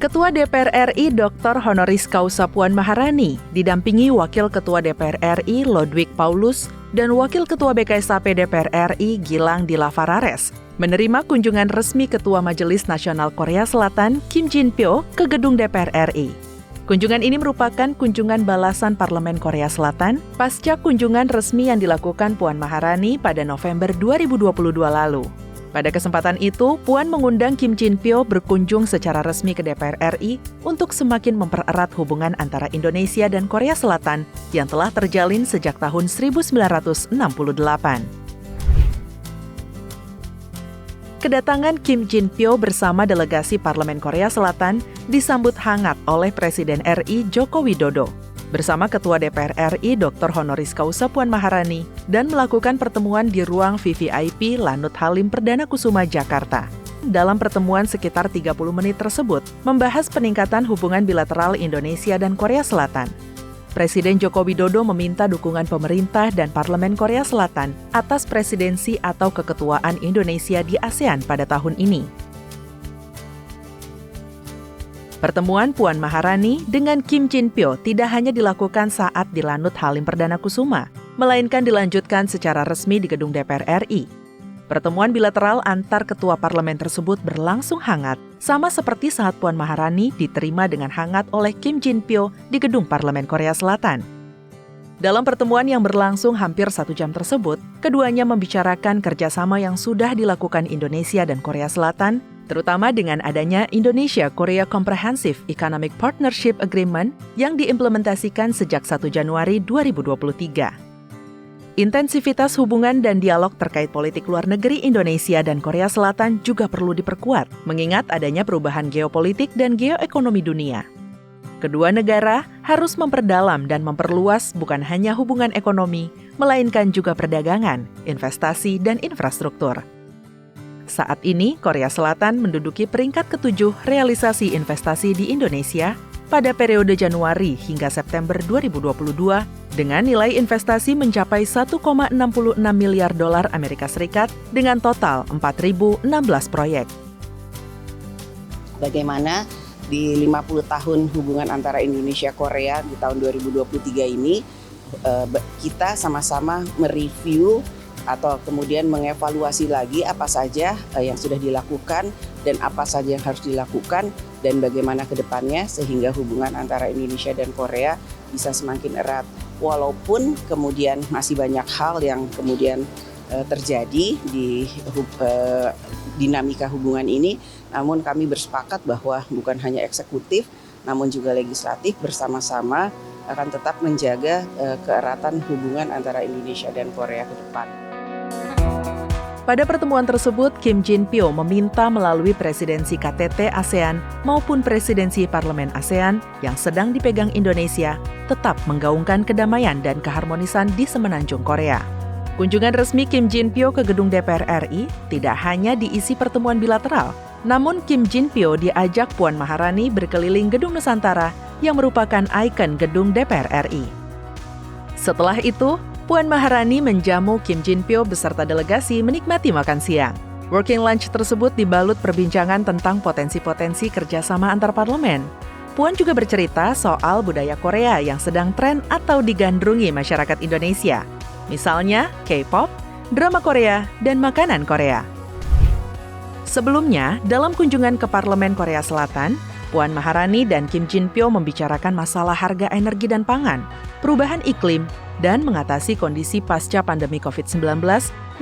Ketua DPR RI Dr. Honoris Causa Puan Maharani didampingi Wakil Ketua DPR RI Lodwig Paulus dan Wakil Ketua BKSAP DPR RI Gilang Dilafarares menerima kunjungan resmi Ketua Majelis Nasional Korea Selatan Kim Jin-pyo ke gedung DPR RI. Kunjungan ini merupakan kunjungan balasan Parlemen Korea Selatan pasca kunjungan resmi yang dilakukan Puan Maharani pada November 2022 lalu. Pada kesempatan itu, Puan mengundang Kim Jin-pyo berkunjung secara resmi ke DPR RI untuk semakin mempererat hubungan antara Indonesia dan Korea Selatan yang telah terjalin sejak tahun 1968. Kedatangan Kim Jin-pyo bersama delegasi Parlemen Korea Selatan disambut hangat oleh Presiden RI Joko Widodo bersama Ketua DPR RI Dr. Honoris Causa Puan Maharani dan melakukan pertemuan di ruang VVIP Lanut Halim Perdana Kusuma, Jakarta. Dalam pertemuan sekitar 30 menit tersebut, membahas peningkatan hubungan bilateral Indonesia dan Korea Selatan. Presiden Joko Widodo meminta dukungan pemerintah dan Parlemen Korea Selatan atas presidensi atau keketuaan Indonesia di ASEAN pada tahun ini. Pertemuan Puan Maharani dengan Kim Jin-pyo tidak hanya dilakukan saat di Lanut Halim Perdana Kusuma, melainkan dilanjutkan secara resmi di gedung DPR RI. Pertemuan bilateral antar ketua parlemen tersebut berlangsung hangat, sama seperti saat Puan Maharani diterima dengan hangat oleh Kim Jin-pyo di gedung Parlemen Korea Selatan. Dalam pertemuan yang berlangsung hampir 1 jam tersebut, keduanya membicarakan kerjasama yang sudah dilakukan Indonesia dan Korea Selatan, terutama dengan adanya Indonesia-Korea Comprehensive Economic Partnership Agreement yang diimplementasikan sejak 1 Januari 2023. Intensivitas hubungan dan dialog terkait politik luar negeri Indonesia dan Korea Selatan juga perlu diperkuat, mengingat adanya perubahan geopolitik dan geoekonomi dunia. Kedua negara harus memperdalam dan memperluas bukan hanya hubungan ekonomi, melainkan juga perdagangan, investasi, dan infrastruktur. Saat ini, Korea Selatan menduduki peringkat ke-7 realisasi investasi di Indonesia pada periode Januari hingga September 2022 dengan nilai investasi mencapai 1,66 miliar dolar Amerika Serikat dengan total 4.016 proyek. Bagaimana di 50 tahun hubungan antara Indonesia-Korea di tahun 2023 ini kita sama-sama mereview atau kemudian mengevaluasi lagi apa saja yang sudah dilakukan dan apa saja yang harus dilakukan dan bagaimana ke depannya sehingga hubungan antara Indonesia dan Korea bisa semakin erat. Walaupun kemudian masih banyak hal yang kemudian terjadi di dinamika hubungan ini, namun kami bersepakat bahwa bukan hanya eksekutif namun juga legislatif bersama-sama akan tetap menjaga keeratan hubungan antara Indonesia dan Korea ke depan. Pada pertemuan tersebut, Kim Jin-pyo meminta melalui presidensi KTT ASEAN maupun presidensi Parlemen ASEAN yang sedang dipegang Indonesia tetap menggaungkan kedamaian dan keharmonisan di semenanjung Korea. Kunjungan resmi Kim Jin-pyo ke gedung DPR RI tidak hanya diisi pertemuan bilateral, namun Kim Jin-pyo diajak Puan Maharani berkeliling Gedung Nusantara yang merupakan ikon gedung DPR RI. Setelah itu, Puan Maharani menjamu Kim Jin-pyo beserta delegasi menikmati makan siang. Working lunch tersebut dibalut perbincangan tentang potensi-potensi kerjasama antar parlemen. Puan juga bercerita soal budaya Korea yang sedang tren atau digandrungi masyarakat Indonesia. Misalnya K-pop, drama Korea, dan makanan Korea. Sebelumnya, dalam kunjungan ke Parlemen Korea Selatan, Puan Maharani dan Kim Jin-pyo membicarakan masalah harga energi dan pangan, perubahan iklim, dan mengatasi kondisi pasca pandemi COVID-19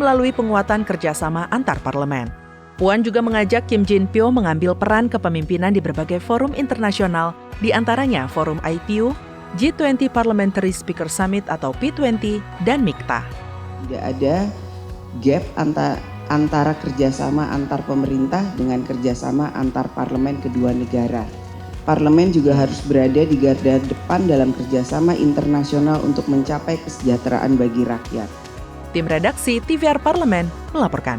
melalui penguatan kerjasama antar parlemen. Puan juga mengajak Kim Jin-pyo mengambil peran kepemimpinan di berbagai forum internasional, di antaranya Forum IPU, G20 Parliamentary Speaker Summit atau P20, dan MIKTA. Tidak ada gap antara kerjasama antar pemerintah dengan kerjasama antar parlemen kedua negara. Parlemen juga harus berada di garda depan dalam kerjasama internasional untuk mencapai kesejahteraan bagi rakyat. Tim redaksi TVR Parlemen melaporkan.